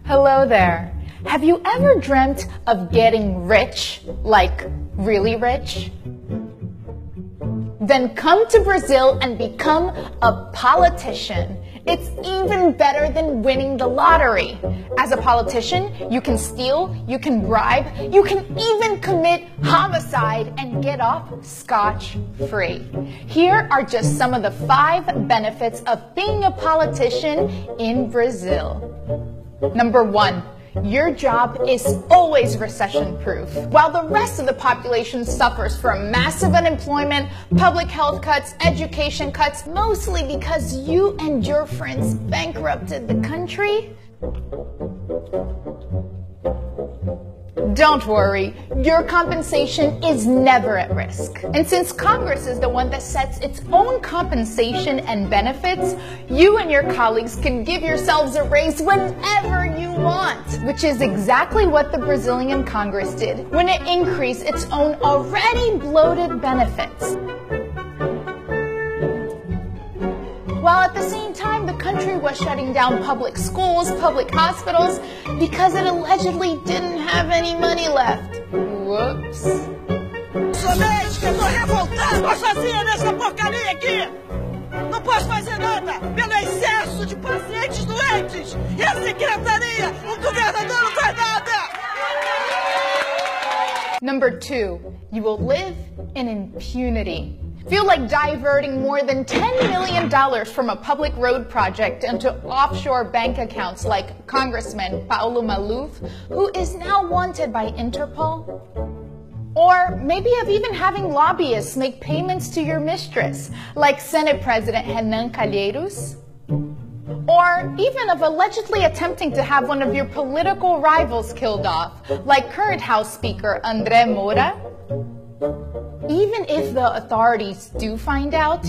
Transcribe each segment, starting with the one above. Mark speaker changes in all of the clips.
Speaker 1: Hello there. Have you ever dreamt of getting rich, like really rich? Then come to Brazil and become a politician. It's even better than winning the lottery. As a politician, you can steal, you can bribe, you can even commit homicide and get off scotch-free. Here are just some of the 5 benefits of being a politician in Brazil. Number 1. Your job is always recession-proof. While the rest of the population suffers from massive unemployment, public health cuts, education cuts, mostly because you and your friends bankrupted the country, don't worry, your compensation is never at risk. And since Congress is the one that sets its own compensation and benefits, you and your colleagues can give yourselves a raise whenever you want, which is exactly what the Brazilian Congress did when it increased its own already bloated benefits. While at the same time, the country was shutting down public schools, public hospitals, because it allegedly didn't have any money left. Whoops.
Speaker 2: Somente que eu tô revoltado sozinha nessa porcaria aqui! Não posso fazer nada pelo excesso de pacientes doentes! E a secretaria, o governador não faz nada!
Speaker 1: Number 2, you will live in impunity. Feel like diverting more than $10 million from a public road project into offshore bank accounts like Congressman Paulo Maluf, who is now wanted by Interpol? Or maybe of even having lobbyists make payments to your mistress, like Senate President Renan Calheiros? Or even of allegedly attempting to have one of your political rivals killed off, like current House Speaker André Moura? Even if the authorities do find out,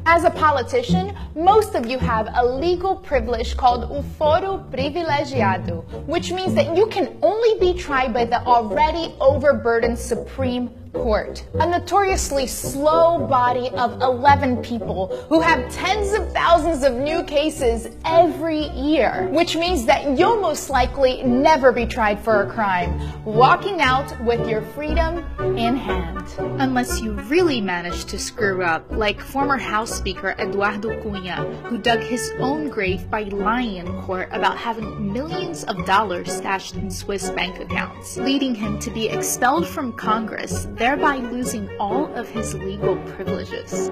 Speaker 1: as a politician, most of you have a legal privilege called o foro privilegiado, which means that you can only be tried by the already overburdened Supreme Court, a notoriously slow body of 11 people who have tens of thousands of new cases every year, which means that you'll most likely never be tried for a crime, walking out with your freedom in hand. Unless you really manage to screw up, like former House Speaker Eduardo Cunha, who dug his own grave by lying in court about having millions of dollars stashed in Swiss bank accounts, leading him to be expelled from Congress, thereby losing all of his legal privileges.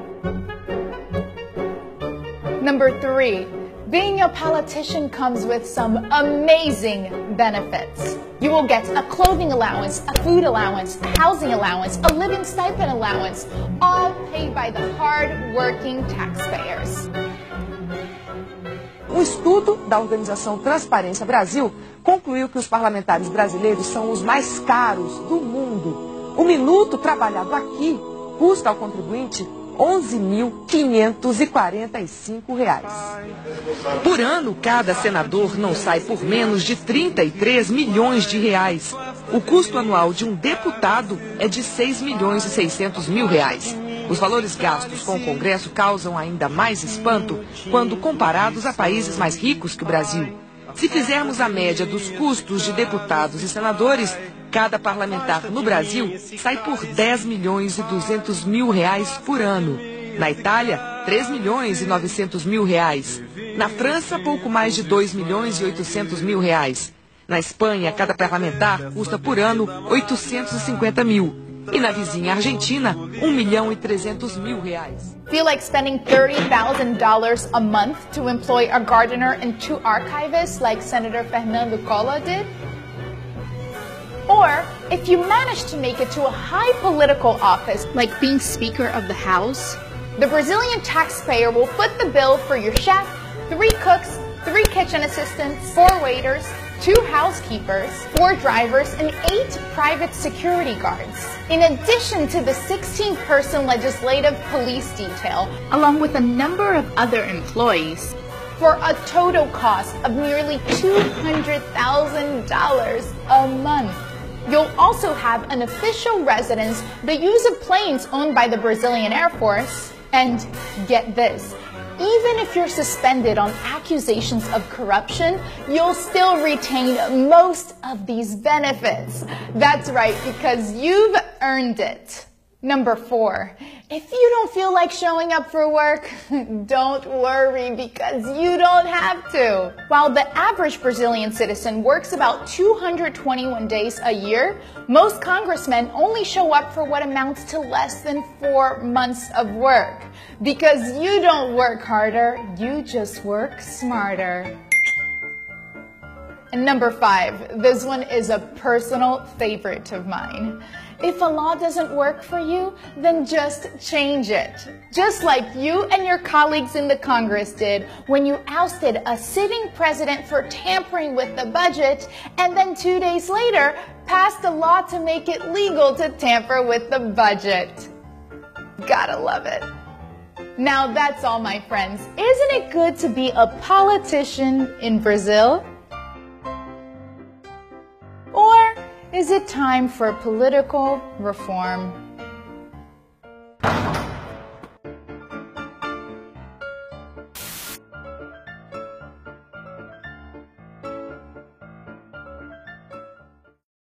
Speaker 1: Number 3, being a politician comes with some amazing benefits. You will get a clothing allowance, a food allowance, a housing allowance, a living stipend allowance, all paid by the hard-working taxpayers.
Speaker 3: Um estudo da organização Transparência Brasil concluiu que os parlamentares brasileiros são os mais caros do mundo. O minuto trabalhado aqui custa ao contribuinte R$ 11.545. Por ano, cada senador não sai por menos de 33 milhões de reais. O custo anual de um deputado é de 6.600.000 reais. Os valores gastos com o Congresso causam ainda mais espanto quando comparados a países mais ricos que o Brasil. Se fizermos a média dos custos de deputados e senadores, cada parlamentar no Brasil sai por 10.200.000 reais por ano. Na Itália, 3.900.000 reais. Na França, pouco mais de 2.800.000 reais. Na Espanha, cada parlamentar custa por ano 850.000. E na vizinha Argentina, 1.300.000 reais.
Speaker 1: Feel like spending $30,000 a month to employ a gardener and 2 archivists like Senator Fernando Collor did? Or, if you manage to make it to a high political office, like being Speaker of the House, the Brazilian taxpayer will foot the bill for your chef, 3 cooks, 3 kitchen assistants, 4 waiters, 2 housekeepers, 4 drivers, and 8 private security guards, in addition to the 16-person legislative police detail, along with a number of other employees, for a total cost of nearly $200,000 a month. You'll also have an official residence, the use of planes owned by the Brazilian Air Force, and get this, even if you're suspended on accusations of corruption, you'll still retain most of these benefits. That's right, because you've earned it. Number 4, if you don't feel like showing up for work, don't worry because you don't have to. While the average Brazilian citizen works about 221 days a year, most congressmen only show up for what amounts to less than 4 months of work. Because you don't work harder, you just work smarter. And number 5, this one is a personal favorite of mine. If a law doesn't work for you, then just change it. Just like you and your colleagues in the Congress did when you ousted a sitting president for tampering with the budget and then 2 days later passed a law to make it legal to tamper with the budget. Gotta love it. Now that's all, my friends. Isn't it good to be a politician in Brazil? Or is it time for political reform?